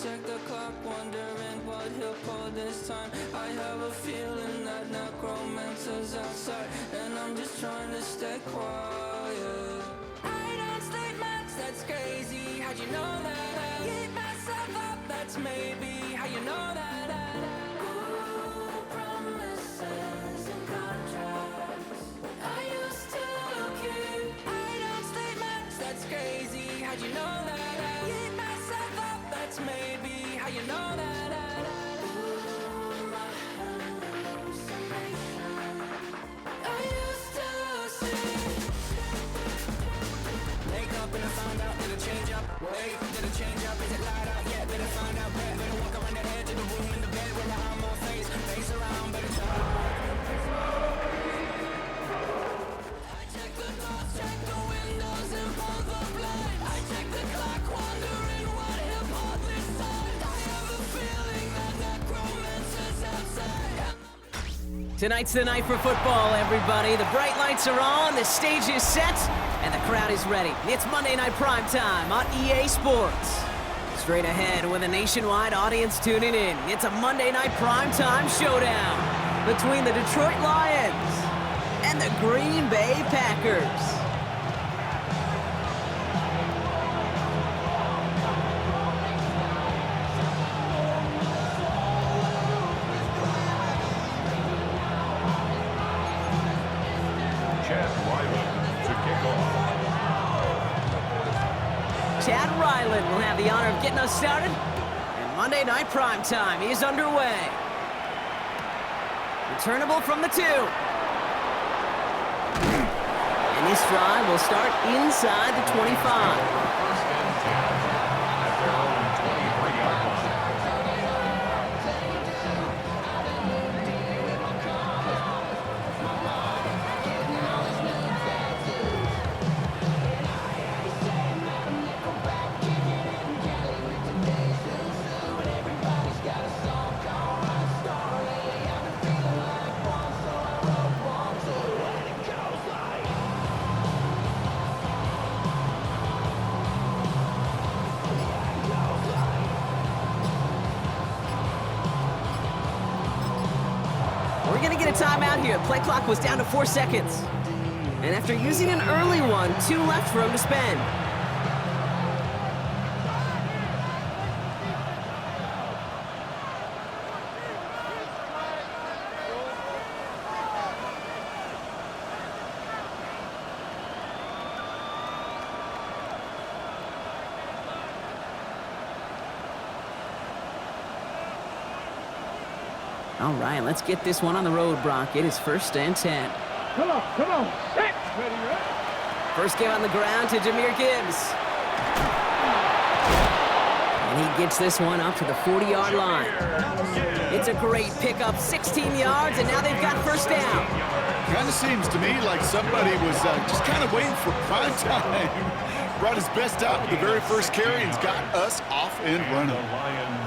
check the clock, wondering what he'll pull this time. I have a feeling that necromancer's outside, and I'm just trying to stay quiet. I don't sleep much, that's crazy. How'd you know that? I keep myself up, that's maybe how you know that. Ooh, promises and contracts I used to keep. I don't sleep much, that's crazy. How'd you know that? I keep myself up, that's maybe how you know that. Ooh, my hallucination I used to see. Wake up and I found out, did it change up? Wait, did it change up? Is it light out? Yeah, better find out. Better walk around the edge of the room in the bed where I'm on face around, better try. I check the doors, check the windows and pull the blinds. I check the clock, wondering what he'll pull this time. I have a feeling that necromancer's outside. Tonight's the night for football, everybody. The bright lights are on, the stage is set, and the crowd is ready. It's Monday Night Primetime on EA Sports. Straight ahead with a nationwide audience tuning in. It's a Monday Night Primetime showdown between the Detroit Lions and the Green Bay Packers. Chad Ryland will have the honor of getting us started, and Monday Night Primetime is underway. Returnable from the 2. And this drive will start inside the 25. We're going to get a timeout here. Play clock was down to 4 seconds. And after using an early one, 2 left for him to spend. All right, let's get this one on the road, Brock. It is 1st and 10. Come on, set! Ready, right? First game on the ground to Jahmyr Gibbs. And he gets this one up to the 40-yard line. It's a great pickup, 16 yards, and now they've got first down. Kind of seems to me like somebody was just kind of waiting for prime time. Brought his best out with the very first carry and's got us off and running.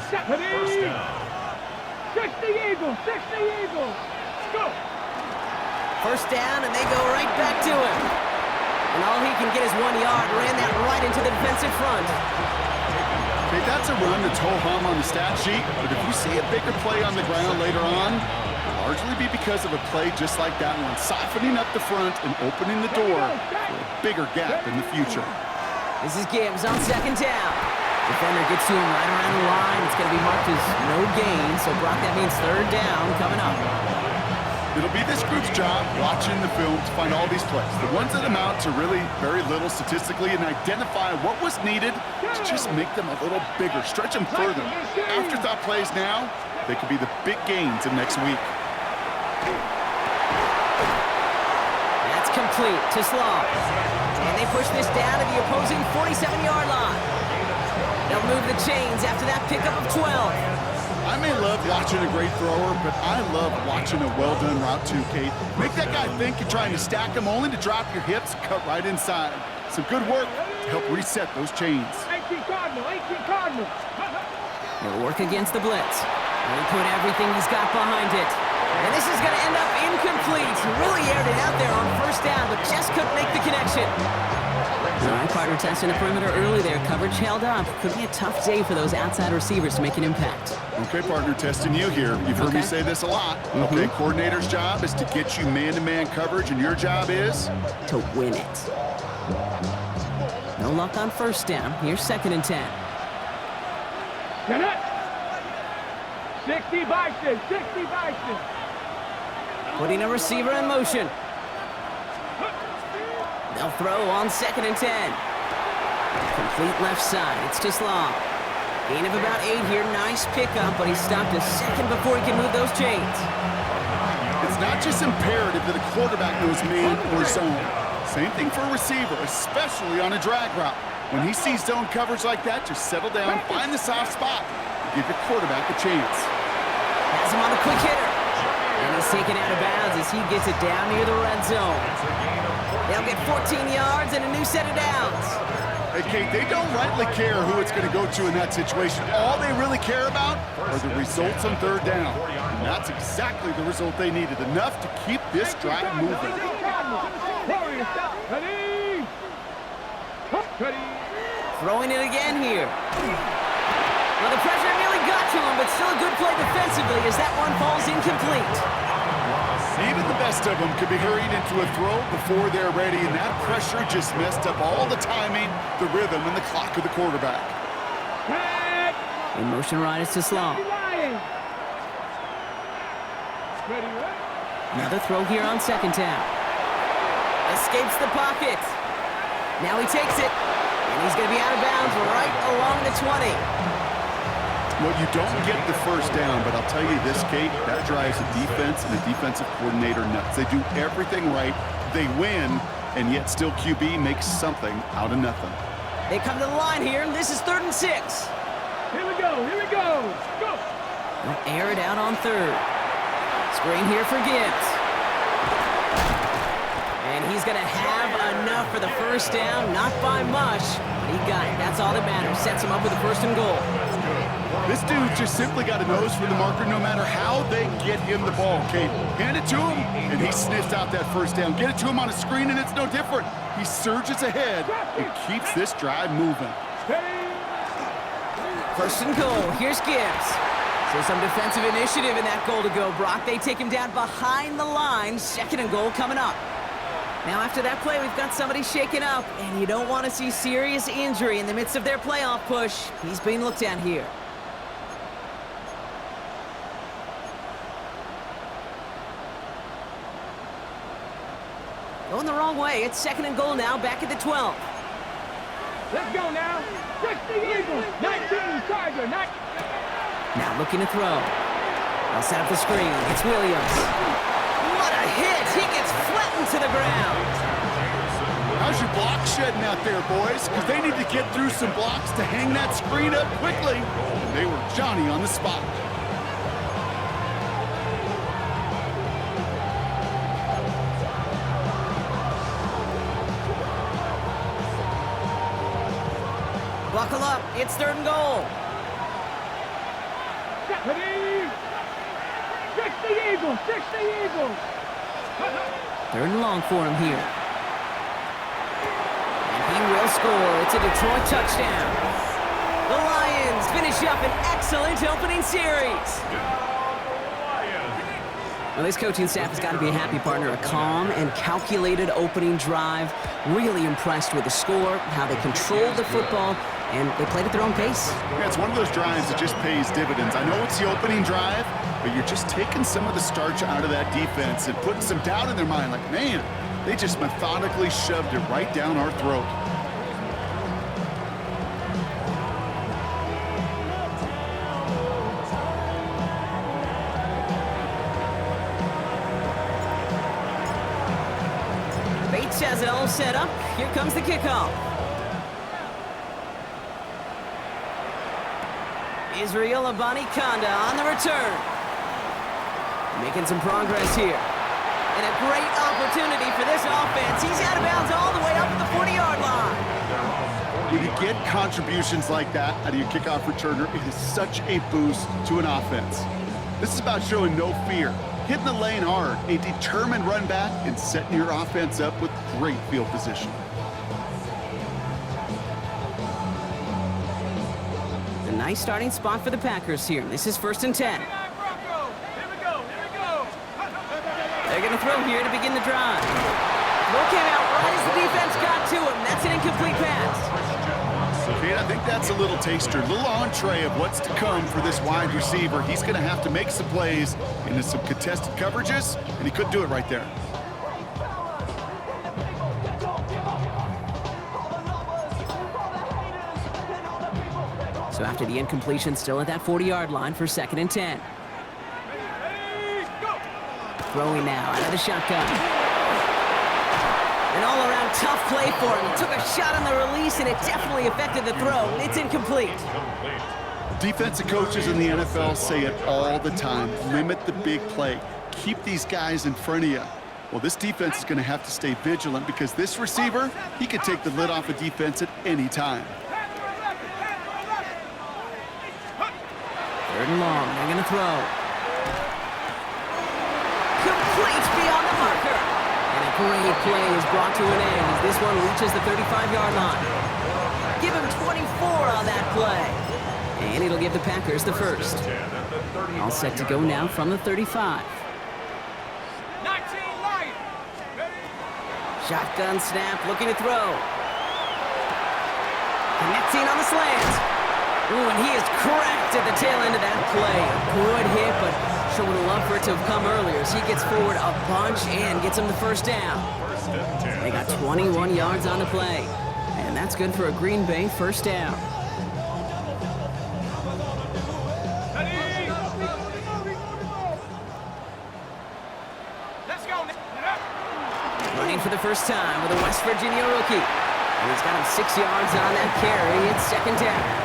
First down. 60 Eagles, 60 Eagles. Go. First down, and they go right back to him. And all he can get is 1 yard. Ran that right into the defensive front. Okay, that's a run that's ho-hum on the stat sheet, but if you see a bigger play on the ground later on, it'll largely be because of a play just like that one, softening up the front and opening the door for a bigger gap in the future. This is Gibbs on 2nd down. Defender gets to him right around the line. It's going to be marked as no gain, so Brock, that means 3rd down coming up. It'll be this group's job watching the film to find all these plays, the ones that amount to really very little statistically, and identify what was needed to just make them a little bigger, stretch them further. Afterthought plays now, they could be the big gains in next week. That's complete to Slaw. And they push this down to the opposing 47-yard line. They'll move the chains after that pickup of 12. I may love watching a great thrower, but I love watching a well-done route too, Kate. Make that guy think you're trying to stack him only to drop your hips, cut right inside. Some good work to help reset those chains. 18 Cardinals. He'll work against the blitz. He'll put everything he's got behind it. And this is going to end up incomplete. Really aired it out there on first down, but just couldn't make the connection. All right, partner testing the perimeter early there. Coverage held up. Could be a tough day for those outside receivers to make an impact. Okay, partner, testing you here. You've heard me say this a lot. Okay, coordinator's job is to get you man-to-man coverage, and your job is? To win it. No luck on first down. Here's 2nd and 10. Get it. 60 boxes, 60 boxes. Putting a receiver in motion. They'll throw on 2nd and 10. Complete left side. It's just long. Gain of about 8 here. Nice pickup, but he stopped a second before he can move those chains. It's not just imperative that a quarterback knows man or zone. Same thing for a receiver, especially on a drag route. When he sees zone coverage like that, just settle down, find the soft spot, and give your quarterback a chance. Has him on the quick hitter. And he's taken out of bounds as he gets it down near the red zone. They'll get 14 yards and a new set of downs. Hey, Kate, they don't rightly care who it's going to go to in that situation. All they really care about are the results on 3rd down. And that's exactly the result they needed, enough to keep this drive moving. Ready. Ready. Throwing it again here. Well, the pressure nearly got to him, but still a good play defensively as that one falls incomplete. Even the best of them could be hurried into a throw before they're ready, and that pressure just messed up all the timing, the rhythm, and the clock of the quarterback. In motion right, it's just long. Ready. Another throw here on 2nd down. Escapes the pocket. Now he takes it, and he's going to be out of bounds right along the 20. Well, you don't get the first down, but I'll tell you this, Kate, that drives the defense and the defensive coordinator nuts. They do everything right, they win, and yet still QB makes something out of nothing. They come to the line here, and this is 3rd and 6. Here we go. Go. They'll air it out on 3rd. Screen here for Gibbs. And he's going to have enough for the first down, not by much, but he got it. That's all that matters. Sets him up with a 1st and goal. This dude just simply got a nose for the marker no matter how they get him the ball, Kate. Hand it to him, and he sniffs out that first down. Get it to him on a screen, and it's no different. He surges ahead and keeps this drive moving. 1st and goal. Here's Gibbs. So some defensive initiative in that goal to go, Brock. They take him down behind the line. 2nd and goal coming up. Now, after that play, we've got somebody shaken up, and you don't want to see serious injury in the midst of their playoff push. He's being looked at here. Going the wrong way. It's 2nd and goal now, back at the 12. Let's go now. 60 Eagles, 19 Charger, Now looking to throw. They'll set up the screen. It's Williams. What a hit! He gets flattened to the ground. How's your block shedding out there, boys? Because they need to get through some blocks to hang that screen up quickly. And they were Johnny on the spot. Buckle up. It's 3rd and goal. Ready. 60 Eagles, 60 Eagles. 3rd and long for him here. And he will score. It's a Detroit touchdown. The Lions finish up an excellent opening series. Well, this coaching staff has got to be a happy partner. A calm and calculated opening drive. Really impressed with the score, how they controlled the football, and they played at their own pace. Yeah, it's one of those drives that just pays dividends. I know it's the opening drive, but you're just taking some of the starch out of that defense and putting some doubt in their mind. Like, man, they just methodically shoved it right down our throat. Bates has it all set up. Here comes the kickoff. Israel Abanikanda on the return. Making some progress here. And a great opportunity for this offense. He's out of bounds all the way up at the 40-yard line. When you get contributions like that out of your kickoff returner, it is such a boost to an offense. This is about showing no fear. hitting the lane hard, a determined run back, and setting your offense up with great field position. A nice starting spot for the Packers here. This is 1st and 10. They're going to throw here to begin the drive. Throw came out right as the defense got to him. That's an incomplete pass. Okay, I think that's a little taster, a little entree of what's to come for this wide receiver. He's going to have to make some plays into some contested coverages, and he couldn't do it right there. So after the incompletion, still at that 40-yard line for 2nd and 10. Throwing now out of the shotgun. An all-around tough play for him. He took a shot on the release, and it definitely affected the throw. It's incomplete. Defensive coaches in the NFL say it all the time. Limit the big play. Keep these guys in front of you. Well, this defense is going to have to stay vigilant because this receiver, he could take the lid off a defense at any time. 3rd and long. They're going to throw. Complete beyond the marker. And a great play is brought to an end as this one reaches the 35-yard line. Give him 24 on that play. And it'll give the Packers the first. All set to go now from the 35. Shotgun snap, looking to throw. Connecting on the slant. Ooh, and he is cracked at the tail end of that play. A good hit, but sure would have loved for it to have come earlier as he gets forward a bunch and gets him the first down. They got 21 yards on the play, and that's good for a Green Bay first down. Running for the first time with a West Virginia rookie. And he's got him 6 yards on that carry. It's 2nd down.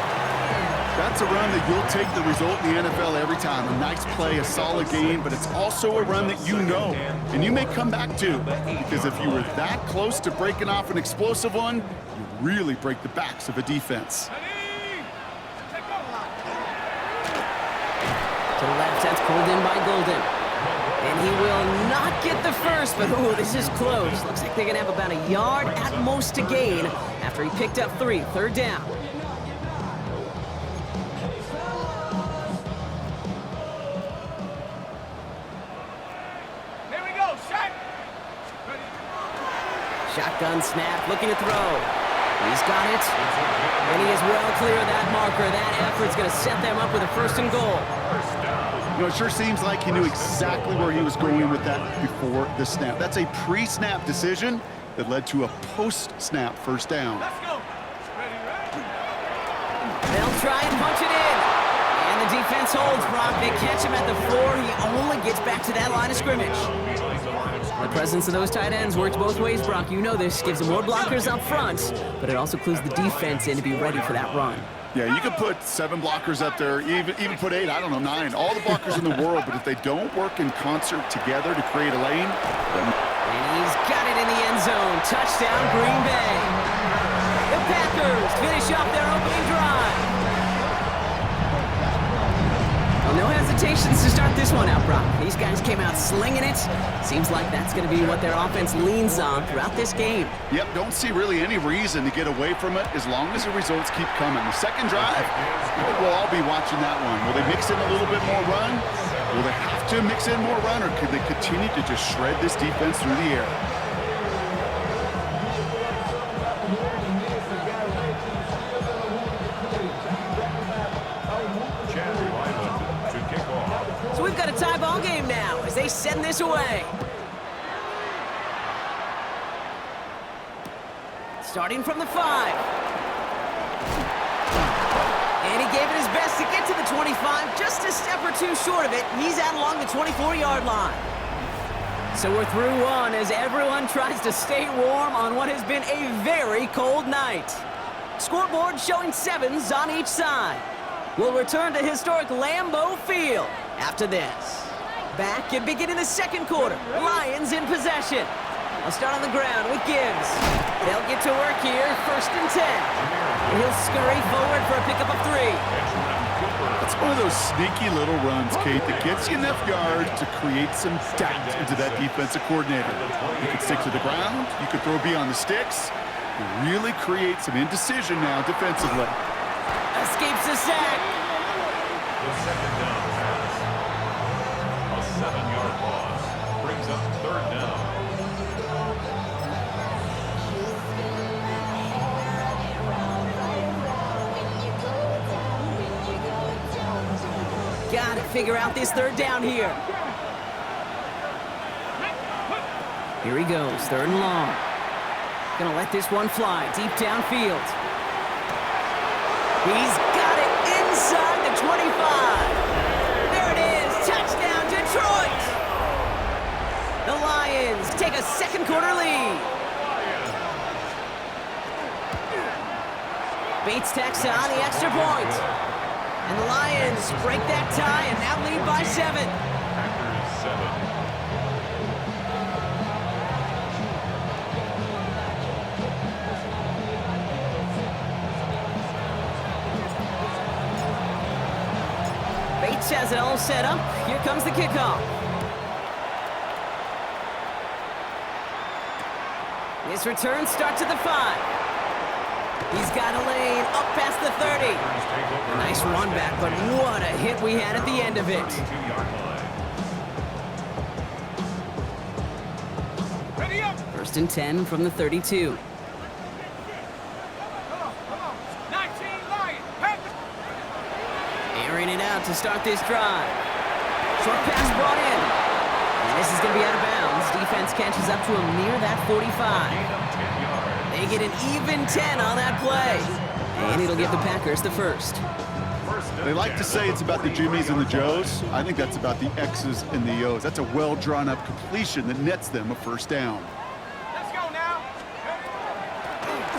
That's a run that you'll take the result in the NFL every time. A nice play, a solid game, but it's also a run that you know, and you may come back to, because if you were that close to breaking off an explosive one, you really break the backs of a defense. To the left, that's pulled in by Golden. And he will not get the first, but ooh, this is close. Looks like they're going to have about a yard at most to gain after he picked up 3. 3rd down. Shotgun snap, looking to throw. He's got it. And he is well clear of that marker. That effort's going to set them up with a 1st and goal. You know, it sure seems like he knew exactly where he was going with that before the snap. That's a pre-snap decision that led to a post-snap 1st down. They'll try and punch it in. And the defense holds, Brock. They catch him at the 4. He only gets back to that line of scrimmage. The presence of those tight ends works both ways, Brock. You know this. Gives them more blockers up front, but it also clues the defense in to be ready for that run. Yeah, you could put 7 blockers up there, even put 8, I don't know, 9. All the blockers in the world, but if they don't work in concert together to create a lane, then... And he's got it in the end zone. Touchdown, Green Bay. The Packers finish off their opening drive. Well, no hesitations to start this one out, Brock. These guys came out slinging it. Seems like that's going to be what their offense leans on throughout this game. Yep, don't see really any reason to get away from it as long as the results keep coming. The second drive, we'll all be watching that one. Will they mix in a little bit more run? Will they have to mix in more run, or could they continue to just shred this defense through the air? So we've got a tie ball game now as they send this away. Starting from the 5. And he gave it his best to get to the 25, just a step or two short of it. He's out along the 24-yard line. So we're through one as everyone tries to stay warm on what has been a very cold night. Scoreboard showing 7s on each side. We'll return to historic Lambeau Field after this. Back and beginning the second quarter. Lions in possession. I'll start on the ground with Gibbs. They'll get to work here, 1st and 10. And he'll scurry forward for a pickup of 3. It's one of those those sneaky little runs, Kate, that gets you enough yards to create some doubt into that defensive coordinator. You could stick to the ground, you could throw beyond the sticks, and really create some indecision now defensively. Escapes the sack. The second down pass. A 7-yard loss brings up third down. Gotta figure out this third down here. Here he goes, third and long. Gonna let this one fly deep downfield. He's got it inside the 25. There it is, touchdown Detroit! The Lions take a second quarter lead. Bates tacks on the extra point. And the Lions break that tie and now lead by 7. Packers 7. Bates has it all set up. Here comes the kickoff. This return starts at the 5. He's got a lane up past the 30. A nice run back, but what a hit we had at the end of it. 32-yard line. Ready up. First and 10 from the 32. Come on. 19 Lions. Panthers. Airing it out to start this drive. Short pass brought in. And this is going to be out of bounds. Defense catches up to him near that 45. Gain of 10 yards. They get an even 10 on that play. And it'll give the Packers the first. They like to say it's about the Jimmies and the Joes. I think that's about the X's and the O's. That's a well-drawn-up completion that nets them a first down. Let's go now.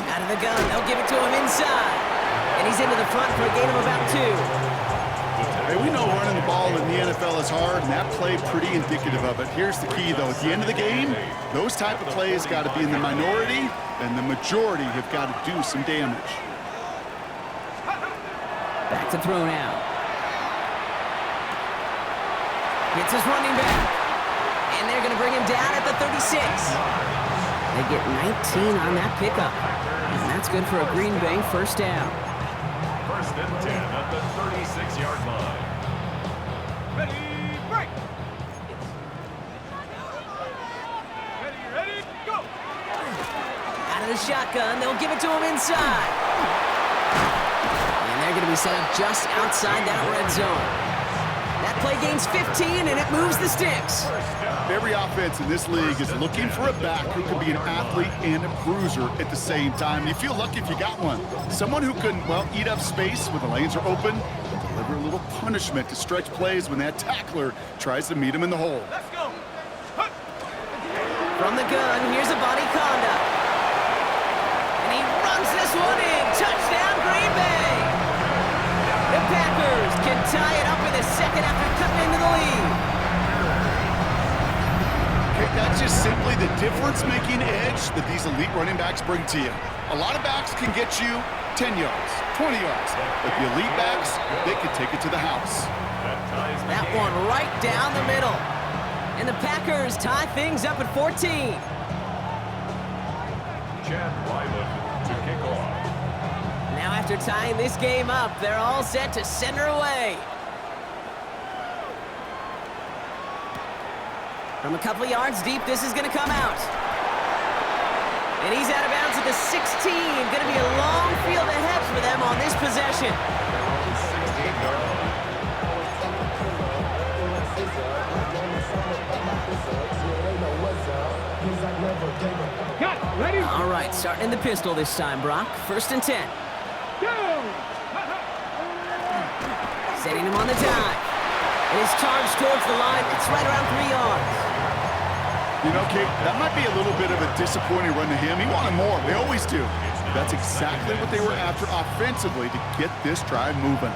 Out of the gun, they'll give it to him inside. And he's into the front for a gain of about 2. Hey, we know running the ball in the NFL is hard, and that play pretty indicative of it. Here's the key, though. At the end of the game, those type of plays got to be in the minority, and the majority have got to do some damage. Back to throw now. Gets his running back. And they're going to bring him down at the 36. They get 19 on that pickup. And that's good for a Green Bay first down. First and 10 at the 36-yard line. Ready, break. Ready, go. Out of the shotgun, they'll give it to him inside. And they're going to be set up just outside that red zone. That play gains 15, and it moves the sticks. Every offense in this league is looking for a back who can be an athlete and a bruiser at the same time. You feel lucky if you got one. Someone who can, well, eat up space when the lanes are open, and deliver a little punishment to stretch plays when that tackler tries to meet him in the hole. Let's go. From the gun, here's a body conduct. And he runs this one in. Touchdown, Green Bay. The Packers can tie it up in the second after cutting into the lead. That's just simply the difference-making edge that these elite running backs bring to you. A lot of backs can get you 10 yards, 20 yards, but the elite backs, they can take it to the house. That one right down the middle. And the Packers tie things up at 14. Chad Ryland to kick off. Now after tying this game up, they're all set to send her away. From a couple of yards deep, this is going to come out. And he's out of bounds at the 16. Going to be a long field ahead for them on this possession. 16-yard line. Got it. Ready, All right, starting in the pistol this time, Brock. First and 10. go. Setting him on the dive. And his charge towards the line. It's right around 3 yards. You know, Kate, that might be a little bit of a disappointing run to him. He wanted more. They always do. That's exactly what they were after offensively to get this drive moving.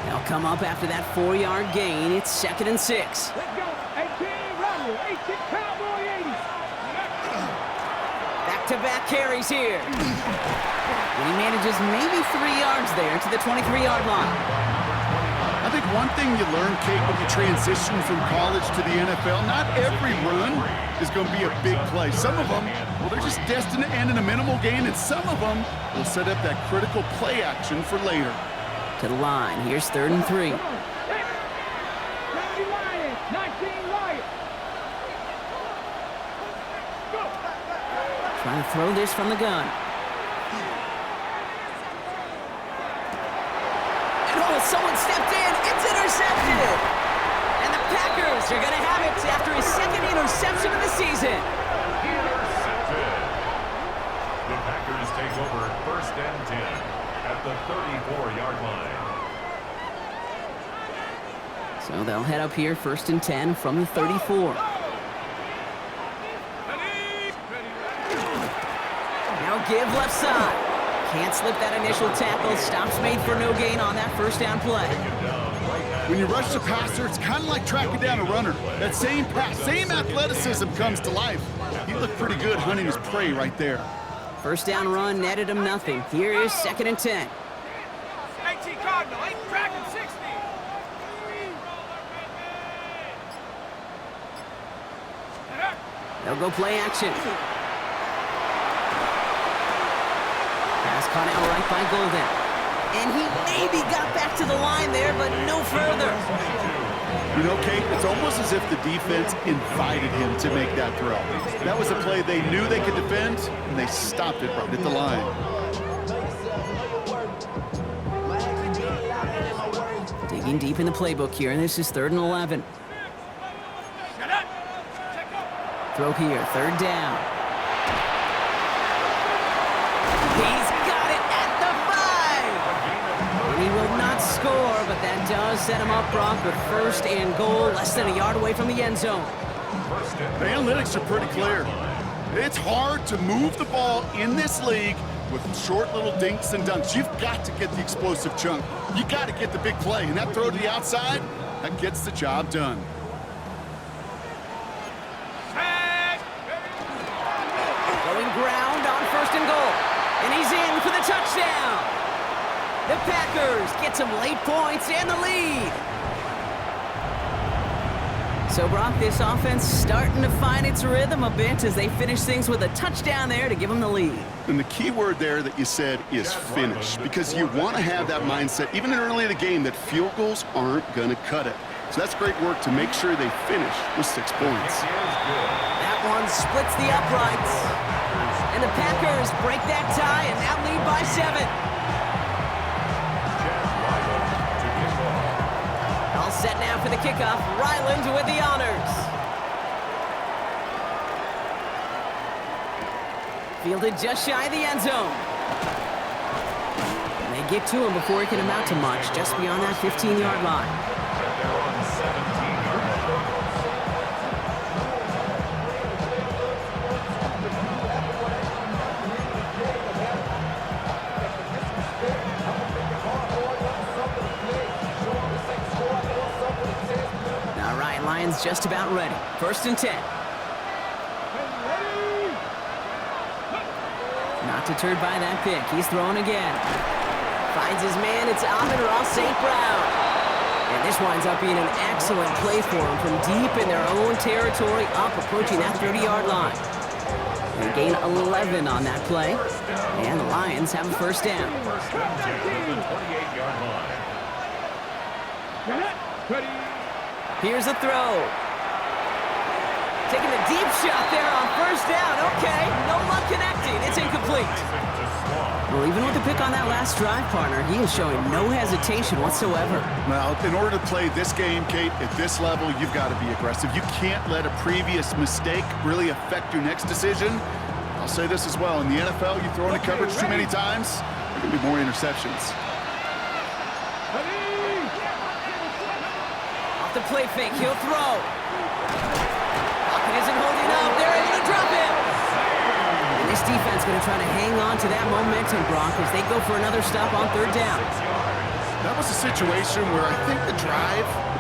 They'll come up after that 4-yard gain. It's second and 6. Let's go. 18 Rebel, 18 Cowboy 80. Back-to-back carries here. And he manages maybe 3 yards there to the 23-yard line. I I think one thing you learn, Kate, when you transition from college to the NFL, not every run is going to be a big play. Some of them, well, they're just destined to end in a minimal gain, and some of them will set up that critical play action for later. To the line. Here's 3rd and 3. Trying to throw this from the gun. And oh, someone stepped in. It's intercepted. And the Packers are going to have it after his 2nd interception of the season. Intercepted. The Packers take over 1st and 10 at the 34-yard line. So they'll head up here 1st and 10 from the 34. Now give left side. Can't slip that initial tackle. Stops made for no gain on that 1st down play. When you rush the passer, it's kind of like tracking down a runner. That same pass, same athleticism comes to life. He looked pretty good hunting his prey right there. 1st down run netted him nothing. Here is 2nd and 10. 18 Cardinal, 8 tracking 60. They'll go play action. Pass caught out right by Golden. And he maybe got back to the line there, but no further. You know, Kate, it's almost as if the defense invited him to make that throw. That was a play they knew they could defend, and they stopped it right at the line. Digging deep in the playbook here, and this is 3rd and 11. Throw here, 3rd down. He's got it at the 5! And he will not score, but that does set him up, Brock, with 1st and goal, less than a yard away from the end zone. The analytics are pretty clear. It's hard to move the ball in this league with short little dinks and dunks. You've got to get the explosive chunk. You got to get the big play, and that throw to the outside, that gets the job done. Ground on 1st and goal. And he's in for the touchdown. The Packers get some late points and the lead. So, Brock, this offense starting to find its rhythm a bit as they finish things with a touchdown there to give them the lead. And the key word there that you said is finish, because you want to have that mindset, even early in the game, that field goals aren't going to cut it. So that's great work to make sure they finish with 6 points. That one splits the uprights. And the Packers break that tie and now lead by 7. All set now for the kickoff. Ryland with the honors. Fielded just shy of the end zone. And they get to him before it can amount to much, just beyond that 15-yard line. They're on 17-yard line. Lions just about ready. 1st and 10. Not deterred by that pick. He's throwing again. Finds his man. It's Amon-Ra St. Brown. And this winds up being an excellent play for him from deep in their own territory, up approaching that 30-yard line. They gain 11 on that play. And the Lions have a 1st down. 28-yard line. Here's a throw. Taking a deep shot there on 1st down. Okay, no luck connecting. It's incomplete. Well, even with the pick on that last drive, partner, he is showing no hesitation whatsoever. Well, in order to play this game, Kate, at this level, you've got to be aggressive. You can't let a previous mistake really affect your next decision. I'll say this as well. In the NFL, you throw into coverage too many times, there can be more interceptions. The play fake, he'll throw. Pocket isn't holding up. They're able to drop him. And this defense going to try to hang on to that momentum, Brock, as they go for another stop on 3rd down. That was a situation where I think the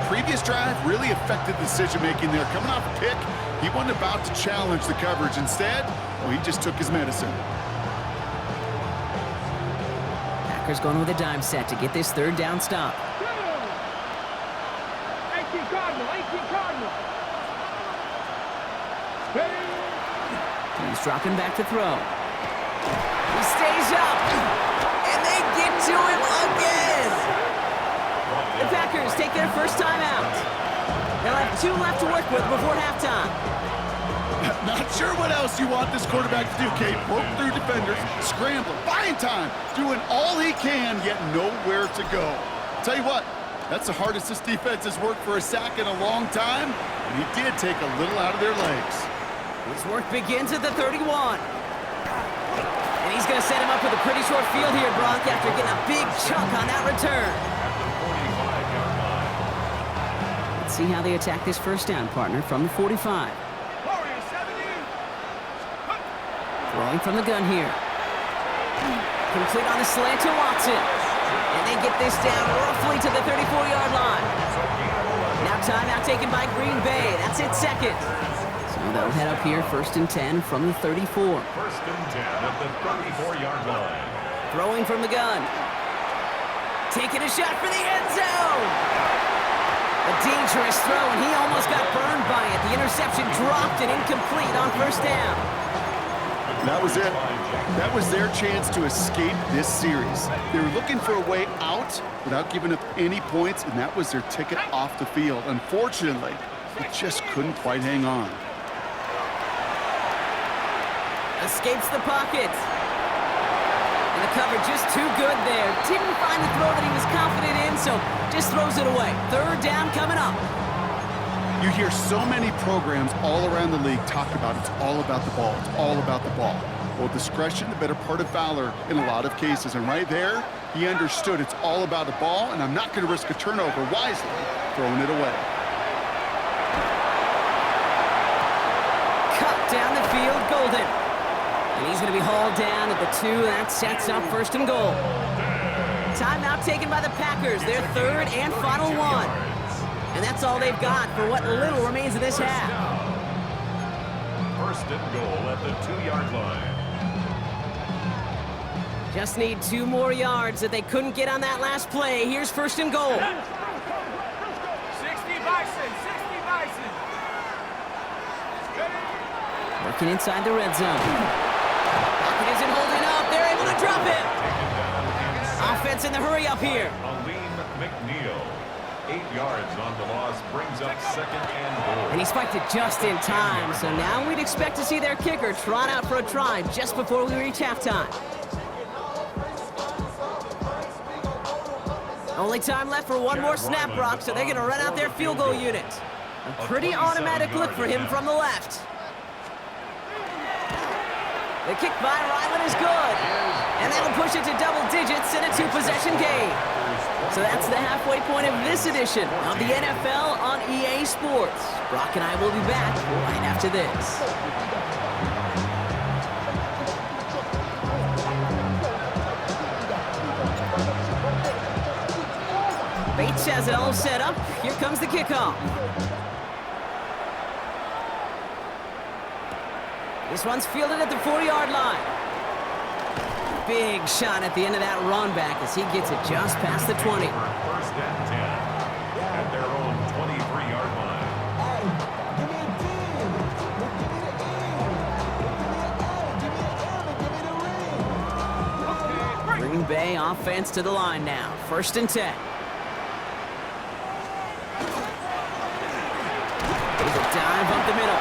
previous drive, really affected the decision-making there. Coming off a pick, he wasn't about to challenge the coverage. Instead, well, he just took his medicine. Packers going with a dime set to get this 3rd down stop. Cardinal, 18 Cardinal. Ready? He's dropping back to throw. He stays up, and they get to him again. The Packers take their first time out. They'll have 2 left to work with before halftime. Not sure what else you want this quarterback to do, Kate. Broke through defenders, scrambling, buying time, doing all he can, yet nowhere to go. Tell you what, that's the hardest this defense has worked for a sack in a long time, and he did take a little out of their legs. His work begins at the 31. And he's going to set him up with a pretty short field here, Brock, after getting a big chunk on that return. At the 45-yard line. Let's see how they attack this first down, partner, from the 45. Throwing from the gun here. Complete on the slant to Watson. And they get this down roughly to the 34-yard line. Now timeout taken by Green Bay. That's its second. So they'll head up here, 1st and 10 from the 34. 1st and 10 at the 34-yard line. Throwing from the gun. Taking a shot for the end zone. A dangerous throw, and he almost got burned by it. The interception dropped and incomplete on 1st down. That was it. That was their chance to escape this series. They were looking for a way out without giving up any points, and that was their ticket off the field. Unfortunately, they just couldn't quite hang on. Escapes the pocket. And the cover just too good there. Didn't find the throw that he was confident in, so just throws it away. 3rd down coming up. You hear so many programs all around the league talk about it's all about the ball. It's all about the ball. Well, discretion, the better part of valor in a lot of cases. And right there, he understood it's all about the ball, and I'm not going to risk a turnover wisely, throwing it away. Cut down the field, Golden. And he's going to be hauled down at the 2. That sets up 1st and goal. Timeout taken by the Packers. Their 3rd and final one. And that's all they've got for what little remains of this half. 1st and goal at the 2-yard line. Just need 2 more yards that they couldn't get on that last play. Here's 1st and goal. 60 Bison, 60 Bison. Working inside the red zone. Pocket isn't holding up. They're able to drop it. Offense in the hurry up here. Aline McNeil. 8 yards on the loss, brings up 2nd and goal. And he spiked it just in time, so now we'd expect to see their kicker trot out for a try just before we reach halftime. Only time left for one more snap, Brock, so they're going to run out their field goal unit. A pretty automatic look for him from the left. The kick by Ryland is good, and that'll push it to double digits in a 2-possession game. So that's the halfway point of this edition of the NFL on EA Sports. Brock and I will be back right after this. Bates has it all set up. Here comes the kickoff. This one's fielded at the 4-yard line. Big shot at the end of that run back as he gets it just past the 20. 1st and 10 at their own 23-yard line. Green Bay offense to the line now. 1st and 10. There's a dive up the middle.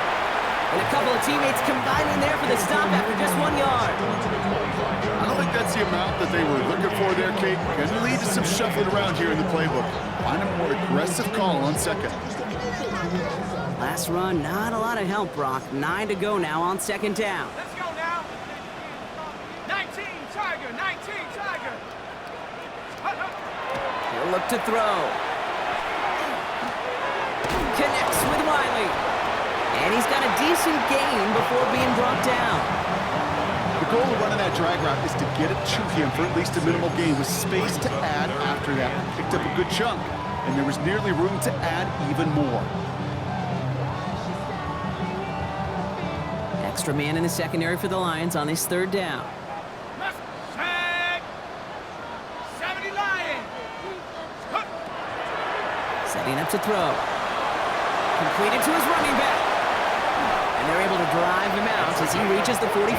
And a couple of teammates combining there for the stop after just 1 yard. I don't think that's the amount that they were looking for there, Kate. Going to lead to some shuffling around here in the playbook. Find a more aggressive call on 2nd. Last run, not a lot of help, Brock. 9 to go now on 2nd down. Let's go now. 19 Tiger, 19 Tiger. He'll look to throw. Connects with Wiley. And he's got a decent gain before being brought down. The goal of running that drag route is to get it to him for at least a minimal gain with space to add after that. Picked up a good chunk, and there was nearly room to add even more. Extra man in the secondary for the Lions on this 3rd down. Sack. 70 Lions. Setting up to throw. Completed to his running back. And they're able to drive him out as he reaches the 45.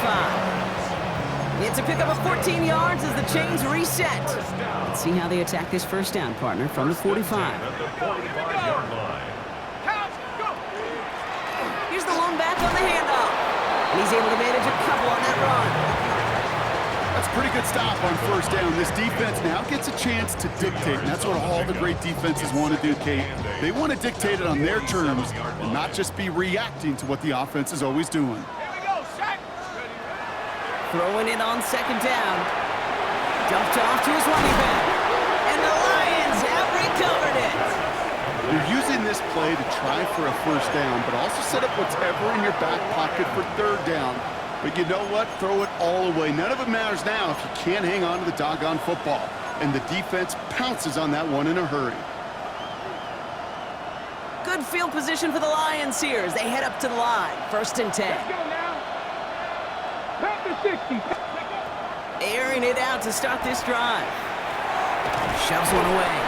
It's a pickup of 14 yards as the chains reset. Let's see how they attack this first down, partner, from the 45. At the 45-yard line. Here's the lone back on the handoff. And he's able to manage a couple on that run. That's a pretty good stop on first down. This defense now gets a chance to dictate, and that's what all the great defenses want to do, Kate. They want to dictate it on their terms and not just be reacting to what the offense is always doing. Throwing it on second down. Dumped off to his running back. And the Lions have recovered it. You're using this play to try for a first down, but also set up whatever in your back pocket for third down. But you know what? Throw it all away. None of it matters now if you can't hang on to the doggone football. And the defense pounces on that one in a hurry. Good field position for the Lions here as they head up to the line. First and 10. Let's go now. Back to 60. Airing it out to start this drive. Shoves one away.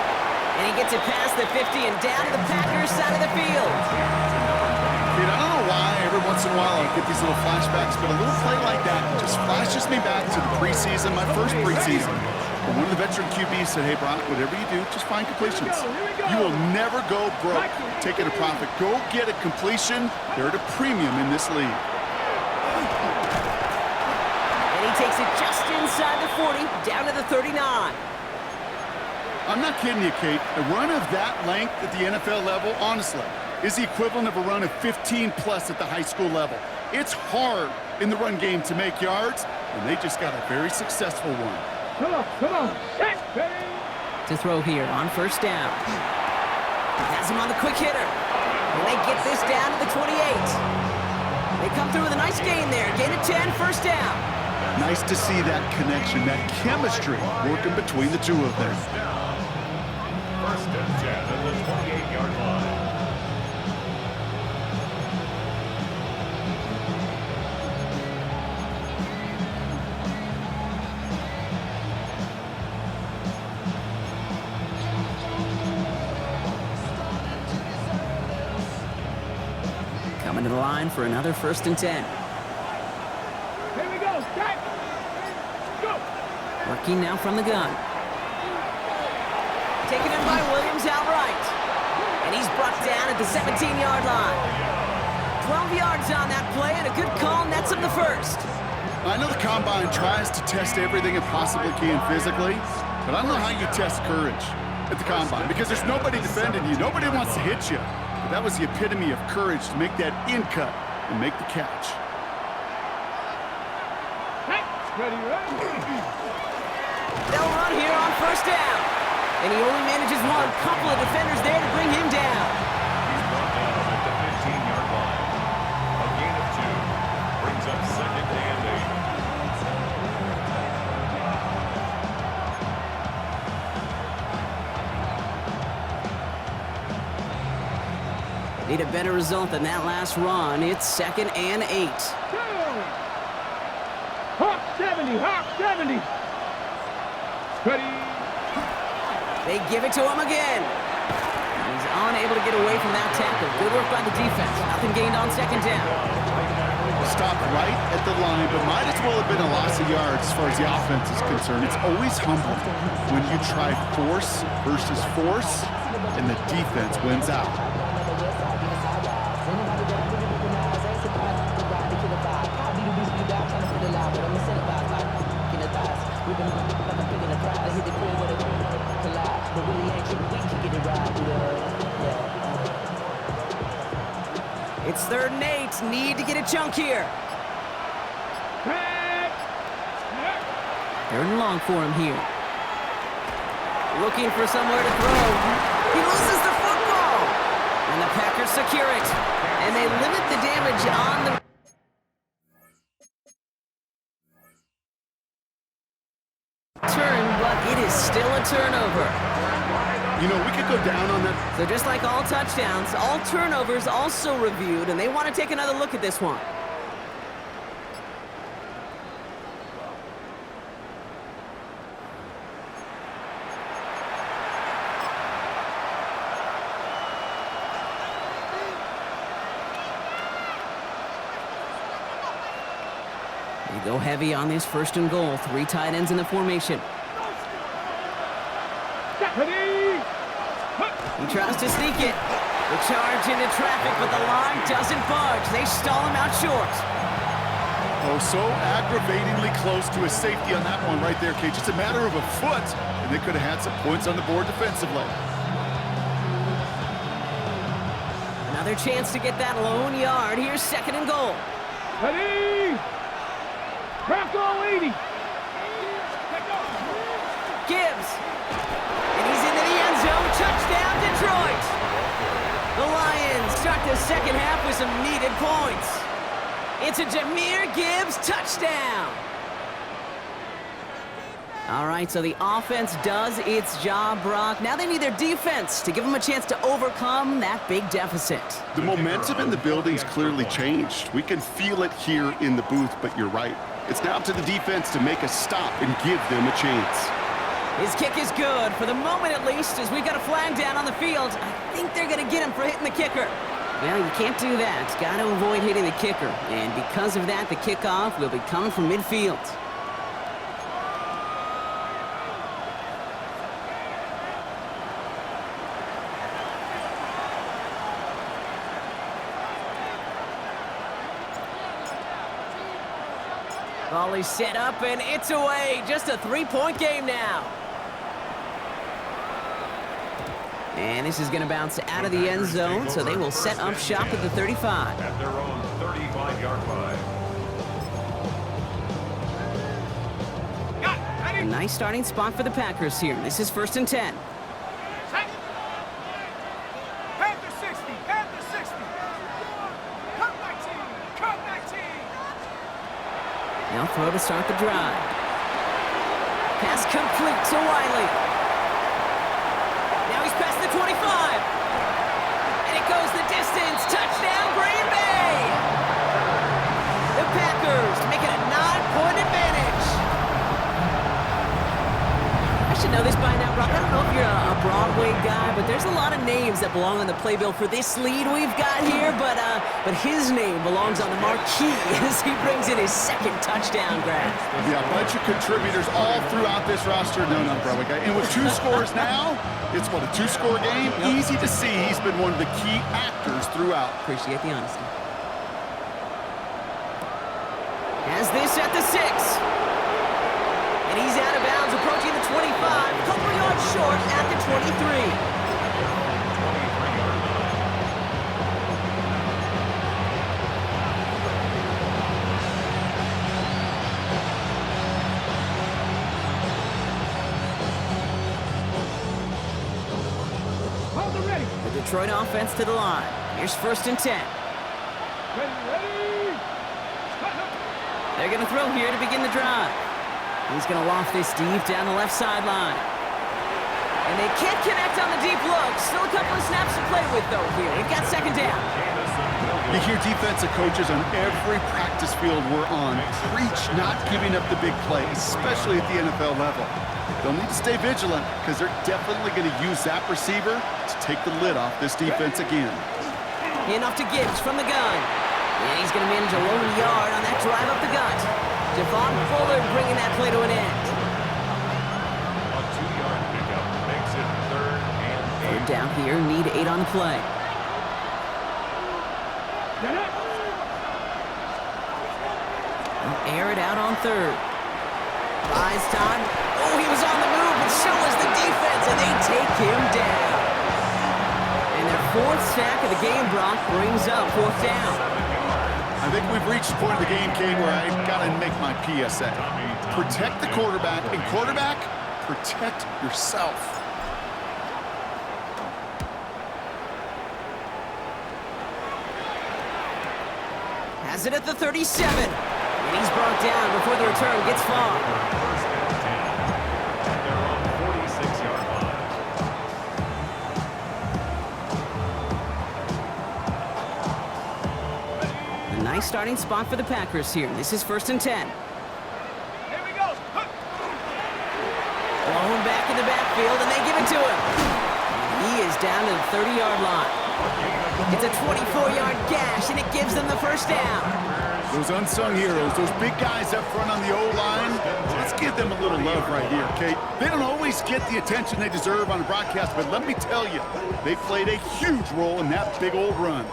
And he gets it past the 50 and down to the Packers side of the field. Dude, I don't know why every once in a while I get these little flashbacks, but a little play like that just flashes me back to the preseason, my first preseason. But one of the veteran QBs said, hey, Brock, whatever you do, just find completions. You will never go broke taking a profit. Go get a completion. They're at a premium in this league. And he takes it just inside the 40, down to the 39. I'm not kidding you, Kate. A run of that length at the NFL level, honestly, is the equivalent of a run of 15-plus at the high school level. It's hard in the run game to make yards, and they just got a very successful one. Come on. Set. Ready. To throw here on first down. Has him on the quick hitter. And they get this down to the 28. They come through with a nice gain there. Gain of 10, first down. Nice to see that connection, that chemistry working between the two of them. First and 10 at the 28-yard line. Coming to the line for another first and 10. Here we go. Set. Go. Working now from the gun. Taken in by Williams outright. And he's brought down at the 17-yard line. 12 yards on that play, and a good call nets him the first. I know the Combine tries to test everything it possibly can physically, but I don't know how you test courage at the Combine because there's nobody defending you. Nobody wants to hit you. But that was the epitome of courage to make that in cut and make the catch. Hey. Ready. They'll run here on first down. And he only manages one. Couple of defenders there to bring him down. He's brought down at the 15-yard line. A gain of 2 brings up second and 8. Need a better result than that last run. It's second and 8. Hawk 70. Hawk 70. Ready. They give it to him again. He's unable to get away from that tackle. Good work by the defense. Nothing gained on second down. Stopped right at the line, but might as well have been a loss of yards as far as the offense is concerned. It's always humbling when you try force versus force, and the defense wins out. It's third and 8. Need to get a chunk here. Third and long for him here. Looking for somewhere to throw. He loses the football. And the Packers secure it. And they limit the damage on the... turn, but it is still a turnover. You know, we could go down on that. So just like all touchdowns, all turnovers also reviewed, and they want to take another look at this one. They go heavy on this 1st and goal. 3 tight ends in the formation. He tries to sneak it. The charge into traffic, but the line doesn't budge. They stall him out short. Oh, so aggravatingly close to a safety on that one right there, Kate. Just a matter of a foot, and they could have had some points on the board defensively. Another chance to get that lone yard. Here's 2nd and goal. Ready! Crack all 80! Gibbs. And he's into the end zone. Touchdown, Detroit. The Lions start the 2nd half with some needed points. It's a Jahmyr Gibbs touchdown. All right, so the offense does its job, Brock. Now they need their defense to give them a chance to overcome that big deficit. The momentum in the building's clearly changed. We can feel it here in the booth, but you're right. It's now up to the defense to make a stop and give them a chance. His kick is good, for the moment at least, as we've got a flag down on the field. I think they're going to get him for hitting the kicker. Well, you can't do that. Got to avoid hitting the kicker. And because of that, the kickoff will be coming from midfield. Volley set up, and it's away. Just a 3-point game now. And this is going to bounce out of the end zone, so they will set up shop at the 35. At their own 35-yard line. A nice starting spot for the Packers here. This is 1st and 10. Panther 60! Panther 60! Cut 19! Cut 19! Now throw to start the drive. Pass complete to Wiley. Now he's past the 25. And it goes the distance. Touchdown, Green Bay! The Packers make it a 9-point advantage. I should know this by now, Brock. I don't know if you're a Broadway guy, but there's a lot of names that belong on the playbill for this lead we've got here, but his name belongs on the marquee as he brings in his 2nd touchdown grab. Yeah, a bunch of contributors all throughout this roster. No, not Broadway guy. And with 2 scores now, it's what, a 2-score game? Yep. Easy to see he's been one of the key actors throughout. Appreciate the honesty. Has this at the 6. And he's out of bounds, approaching the 25. A couple yards short at the 23. Hold it ready! The Detroit offense to the line. Here's 1st and 10. Ready! They're going to throw here to begin the drive. He's going to loft this deep down the left sideline. And they can't connect on the deep look. Still a couple of snaps to play with, though, here. They've got 2nd down. You hear defensive coaches on every practice field we're on preach not giving up the big play, especially at the NFL level. They'll need to stay vigilant because they're definitely going to use that receiver to take the lid off this defense again. Handoff to Gibbs from the gun. And he's going to manage a lone yard on that drive up the gut. Javon Fuller bringing that play to an end. A 2-yard pickup makes it 3rd and 8. Third down here, need 8 on the play. They'll air it out on 3rd. Buys time. Oh, he was on the move, but so was the defense, and they take him down. And their 4th sack of the game, Brock, brings up 4th down. I think we've reached the point of the game, Kane, where I got to make my PSA. Protect the quarterback, and quarterback, protect yourself. Has it at the 37. And he's brought down before the return gets far. 1st and 10. At their own 46-yard line. A nice starting spot for the Packers here. This is 1st and 10. Here we go! Blown back in the backfield, and they give it to him. And he is down to the 30-yard line. It's a 24-yard gash, and it gives them the first down. Those unsung heroes, those big guys up front on the O-line, let's give them a little love right here, Kate. They don't always get the attention they deserve on a broadcast, but let me tell you, they played a huge role in that big old run.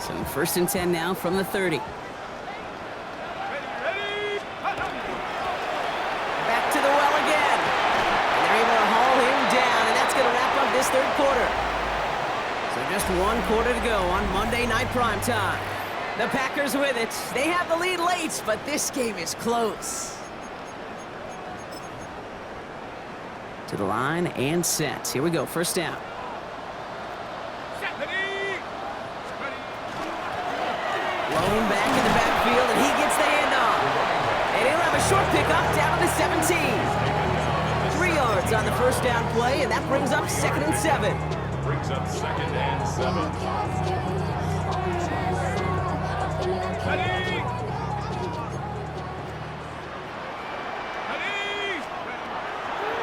So 1st and 10 now from the 30. Back to the well again. And they're able to haul him down, and that's going to wrap up this 3rd quarter. So just 1 quarter to go on Monday Night Primetime. The Packers with it. They have the lead late, but this game is close. To the line and set. Here we go, 1st down. Blown back in the backfield, and he gets the handoff. And he'll have a short pickup down to 17. 3 yards on the 1st down play, and that brings up 2nd and 7. Brings up 2nd and 7.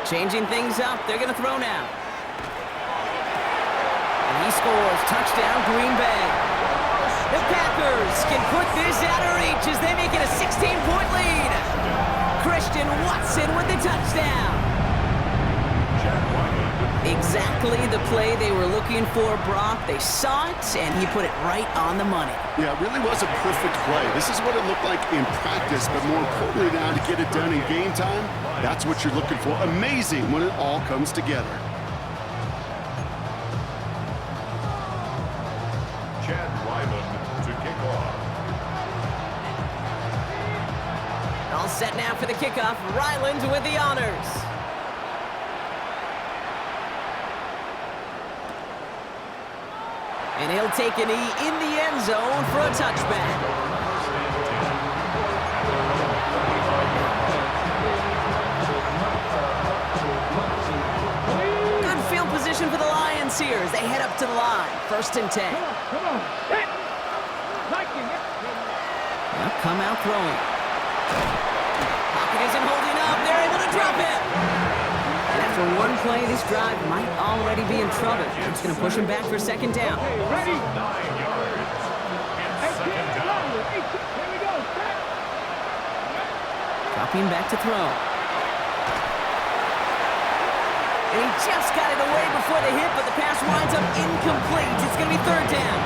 Changing things up, they're going to throw now. And he scores. Touchdown, Green Bay. The Packers can put this out of reach as they make it a 16-point lead. Christian Watson with the touchdown. Exactly the play they were looking for, Brock. They saw it, and he put it right on the money. Yeah, it really was a perfect play. This is what it looked like in practice, but more importantly now to get it done in game time, that's what you're looking for. Amazing when it all comes together. Chad Ryland to kick off. All set now for the kickoff. Ryland with the honors. And he'll take a knee in the end zone for a touchback. Good field position for the Lions here as they head up to the line. 1st and 10. Come on. Hit. Liking it. They'll come out throwing. Pocket isn't holding up. They're able to drop it. And after 1 play, this drive might already be in trouble. It's going to push him back for 2nd down. Okay, ready? 9 yards. And 2nd down. Here we go. Set. Dropping back to throw. And he just got it away before the hit, but the pass winds up incomplete. It's going to be 3rd down.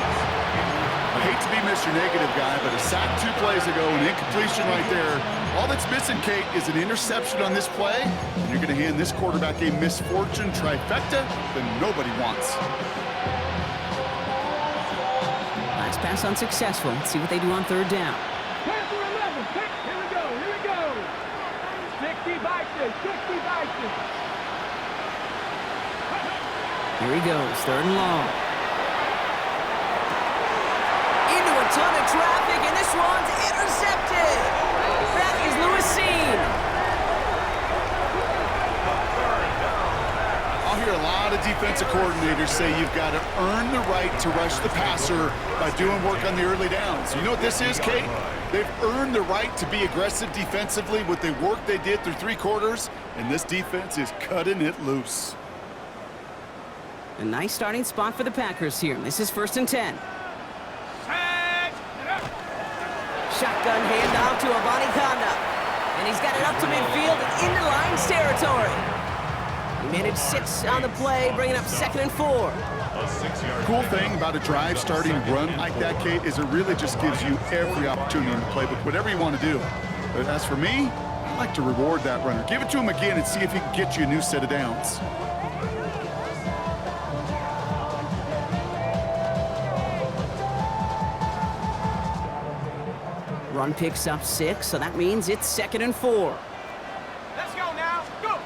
I hate to be Mr. Negative guy, but a sack 2 plays ago, an incompletion right there. All that's missing, Kate, is an interception on this play. And you're going to hand this quarterback a misfortune trifecta that nobody wants. Last pass unsuccessful. Let's see what they do on 3rd down. Pass for 11. Here we go. Here we go. 60 Vikings. 60 Vikings. Here he goes, 3rd and long. Into a ton of traffic, and this one's intercepted. That is Lewisine. I'll hear a lot of defensive coordinators say you've got to earn the right to rush the passer by doing work on the early downs. You know what this is, Kate? They've earned the right to be aggressive defensively with the work they did through 3 quarters, and this defense is cutting it loose. A nice starting spot for the Packers here. This is 1st and 10. Shotgun handoff to Abanikanda. And he's got it up to midfield and into Lions territory. He managed 6 on the play, bringing up 2nd and 4. A 6-yard. Cool thing about a drive starting run like that, Kate, is it really just gives you every opportunity in the playbook, whatever you want to do. But as for me, I like to reward that runner. Give it to him again and see if he can get you a new set of downs. Run picks up 6, so that means it's 2nd and 4. Let's go now. Go.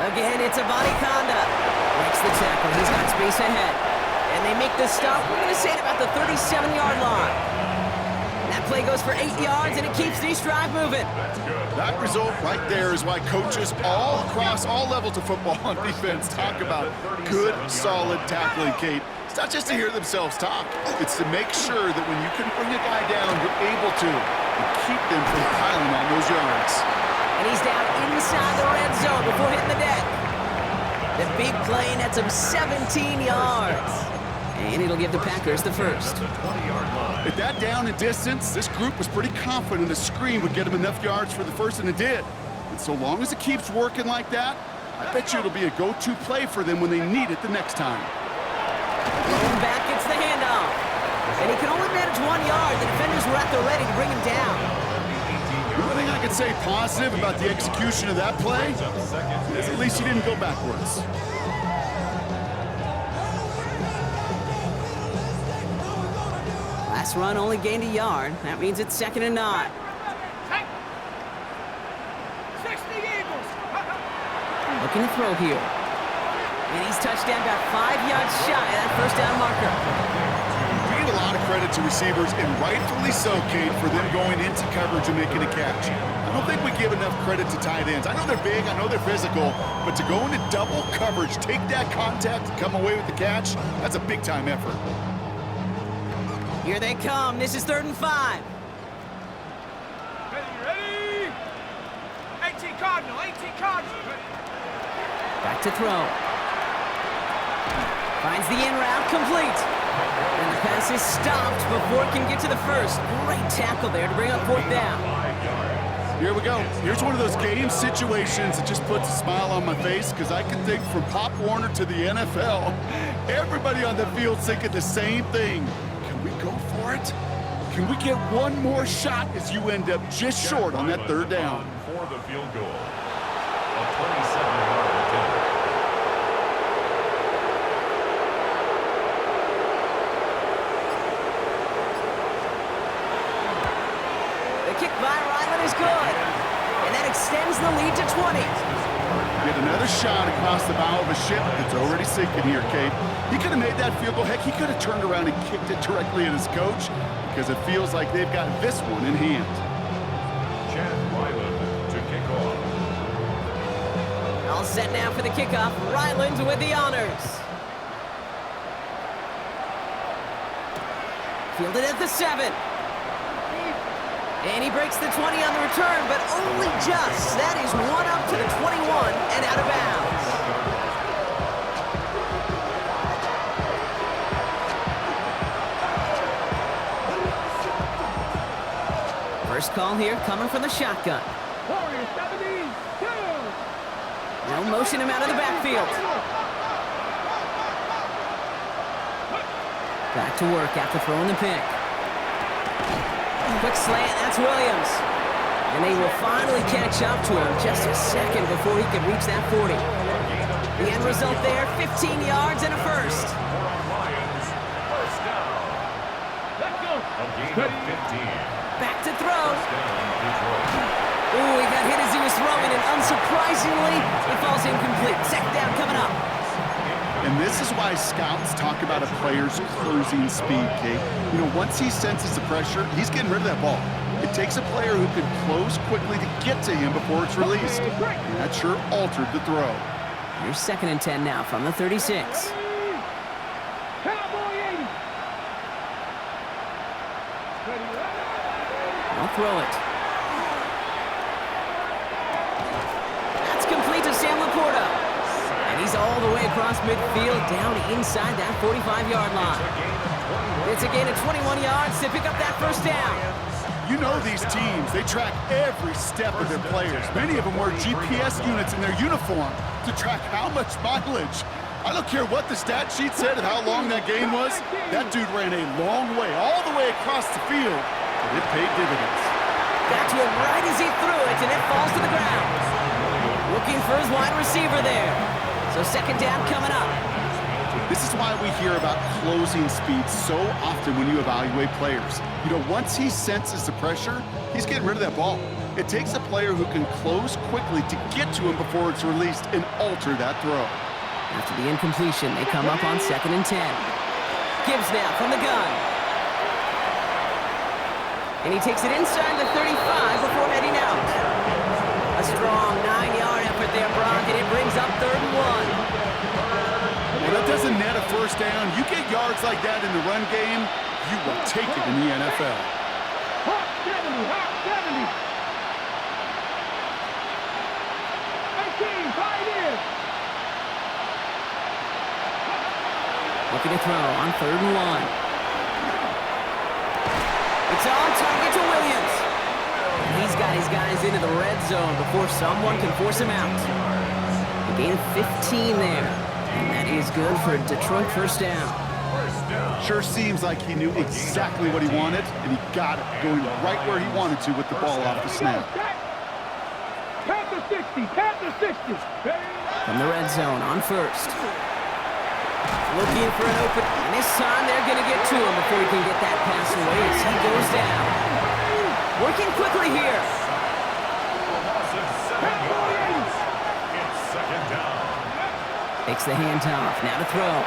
Again, it's Abanikanda. Breaks the tackle. He's got space ahead. And they make the stop. We're going to say it about the 37-yard line. That play goes for 8 yards, and it keeps this drive moving. That result right there is why coaches all across all levels of football on defense talk about good, solid tackling, Kate. It's not just to hear themselves talk. It's to make sure that when you can bring a guy down, you're able to and keep them from piling on those yards. And he's down inside the red zone before hitting the deck. The big play nets him 17 yards. And it'll give the Packers the first. At the 20-yard line. At that down and distance, this group was pretty confident a screen would get them enough yards for the first, and it did. And so long as it keeps working like that, I bet you it'll be a go-to play for them when they need it the next time. Going back gets the handoff. And he can only manage 1 yard. The defenders were at the ready to bring him down. The only thing I could say positive about the execution of that play is at least he didn't go backwards. Last run only gained a yard. That means it's 2nd and 9. 60 Eagles. Looking to throw here. And he's touched down about 5 yards shy of that first down marker. We give a lot of credit to receivers, and rightfully so, Kate, for them going into coverage and making a catch. I don't think we give enough credit to tight ends. I know they're big, I know they're physical, but to go into double coverage, take that contact, and come away with the catch, that's a big-time effort. Here they come. This is 3rd and 5. Ready? 18 Cardinal, 18 Cardinal. Back to throw. Finds the in route, complete. And the pass is stopped before it can get to the first. Great tackle there to bring up 4th down. Here we go. Here's one of those game situations that just puts a smile on my face, because I can think from Pop Warner to the NFL, everybody on the field's thinking the same thing. Can we go for it? Can we get one more shot as you end up just short on that 3rd down? For the field goal. A 27-yard attempt. The kick by Ryland is good. And that extends the lead to 20. Get another shot across the bow of a ship that's already sinking here, Kate. He could have made that field goal. Heck, he could have turned around and kicked it directly at his coach, because it feels like they've got this one in hand. Chad Ryland to kick off. All set now for the kickoff. Ryland with the honors. Fielded at the 7. And he breaks the 20 on the return, but only just. That is one up to the 21 and out of bounds. First call here coming from the shotgun. Warrior 72. Now motion him out of the backfield. Back to work after throwing the pick. Quick slant, that's Williams. And they will finally catch up to him just a second before he can reach that 40. The end result there, 15 yards and a first. Lions, first down. Let's go. A gain of 15. Back to throw. Down Detroit. Ooh, he got hit as he was throwing, and unsurprisingly, it falls incomplete. 2nd down coming up. And this is why scouts talk about a player's closing speed, Kate. You know, once he senses the pressure, he's getting rid of that ball. It takes a player who can close quickly to get to him before it's released. And that sure altered the throw. Here's 2nd and 10 now from the 36. Cowboy 80. I'll throw it. That's complete to Sam Laporta. And he's all the way across midfield, down inside that 45-yard line. It's a gain of 21 yards to pick up that first down. You know these teams, they track every step of their players. Many of them wear GPS units in their uniform to track how much mileage. I don't care what the stat sheet said and how long that game was. That dude ran a long way, all the way across the field, and it paid dividends. Got to him right as he threw it, and it falls to the ground. Looking for his wide receiver there. So 2nd down coming up. This is why we hear about closing speed so often when you evaluate players. You know, once he senses the pressure, he's getting rid of that ball. It takes a player who can close quickly to get to him before it's released and alter that throw. After the incompletion, they come up on 2nd and 10. Gibbs now from the gun. And he takes it inside the 35 before heading out. A strong 9-yard effort there, Brock, and it brings up 3rd and 1. Well, that doesn't net a first down. You get yards like that in the run game, you will take it in the NFL. Hawk 70, Hawk 70. 18, 5 in. Looking to throw on 3rd and 1. It's on target to Williams. And he's got his guys into the red zone before someone can force him out. A gain of 15 there. And that is good for a Detroit first down. Sure seems like he knew exactly what he wanted, and he got it, going right where he wanted to with the ball off the snap. Panther 60, Panther 60. From the red zone on 1st. Looking for an open, and this time they're going to get to him before he can get that pass away as he goes down. Working quickly here. It's 2nd down. Takes the handoff, now to throw.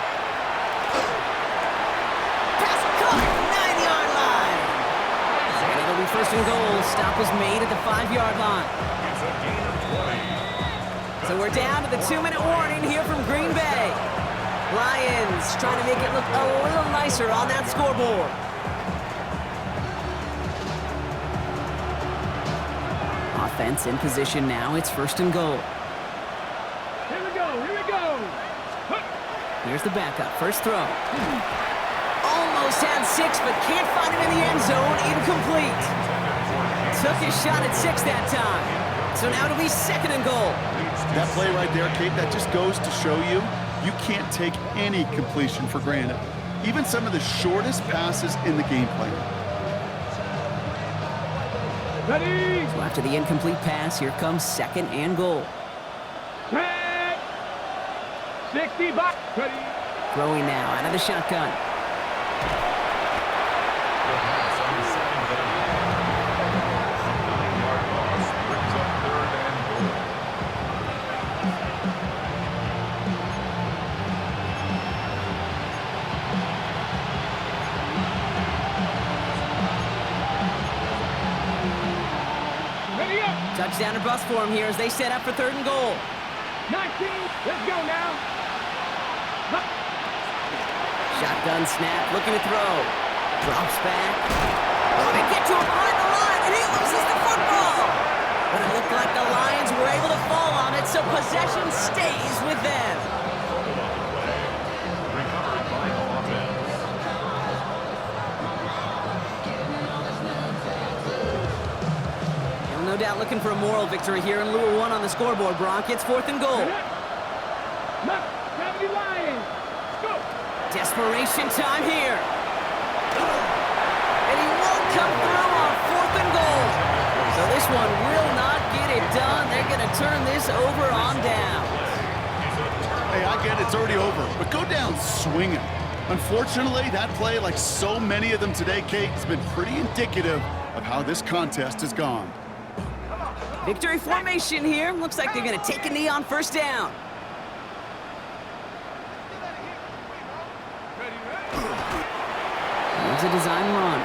Pass caught, 9-yard line. And it'll be 1st and goal. Stop was made at the 5-yard line. It's a gain of 20. So we're down to the 2-minute warning here from Green Bay. Lions trying to make it look a little nicer on that scoreboard. Offense in position now. It's 1st and goal. Here we go, here we go. Here's the backup. First throw. Almost had 6, but can't find him in the end zone. Incomplete. Took his shot at 6 that time. So now it'll be 2nd and goal. That play right there, Kate, that just goes to show you can't take any completion for granted. Even some of the shortest passes in the game plan. Ready. So after the incomplete pass, here comes 2nd and goal. Set. 60 back. Ready. Throwing now out of the shotgun. The pass on 2nd down. A 9-yard loss brings up 3rd and goal. Ready up. Touchdown or bust for him here as they set up for 3rd and goal. 19. Let's go now. Shotgun snap, looking to throw. Drops back. Oh, they get to him behind the line, and he loses the football. But it looked like the Lions were able to fall on it, so possession stays with them. Recovered by the offense. And no doubt looking for a moral victory here in lieu of one on the scoreboard, Bronk. It's 4th and goal. Look, 70 Lions. Go. Desperation time here. And he won't come through on 4th and goal. So this one will not get it done. They're going to turn this over on down. Hey, I get it, it's already over, but go down swinging. Unfortunately, that play, like so many of them today, Kate, has been pretty indicative of how this contest has gone. Victory formation here. Looks like they're going to take a knee on 1st down. There's a design run.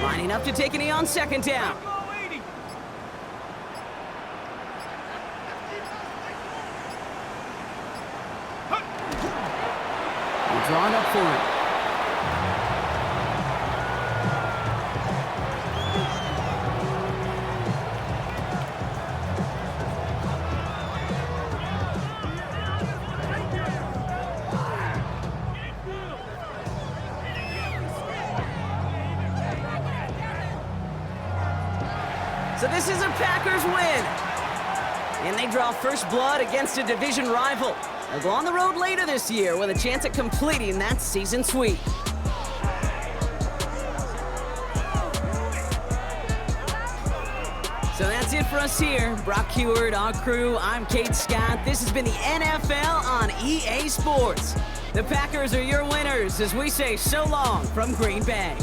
Lining up to take a knee on 2nd down. Drawn up for it. So this is a Packers win. And they draw first blood against a division rival. They'll go on the road later this year with a chance at completing that season sweep. So that's it for us here. Brock Heward, our crew, I'm Kate Scott. This has been the NFL on EA Sports. The Packers are your winners as we say so long from Green Bay.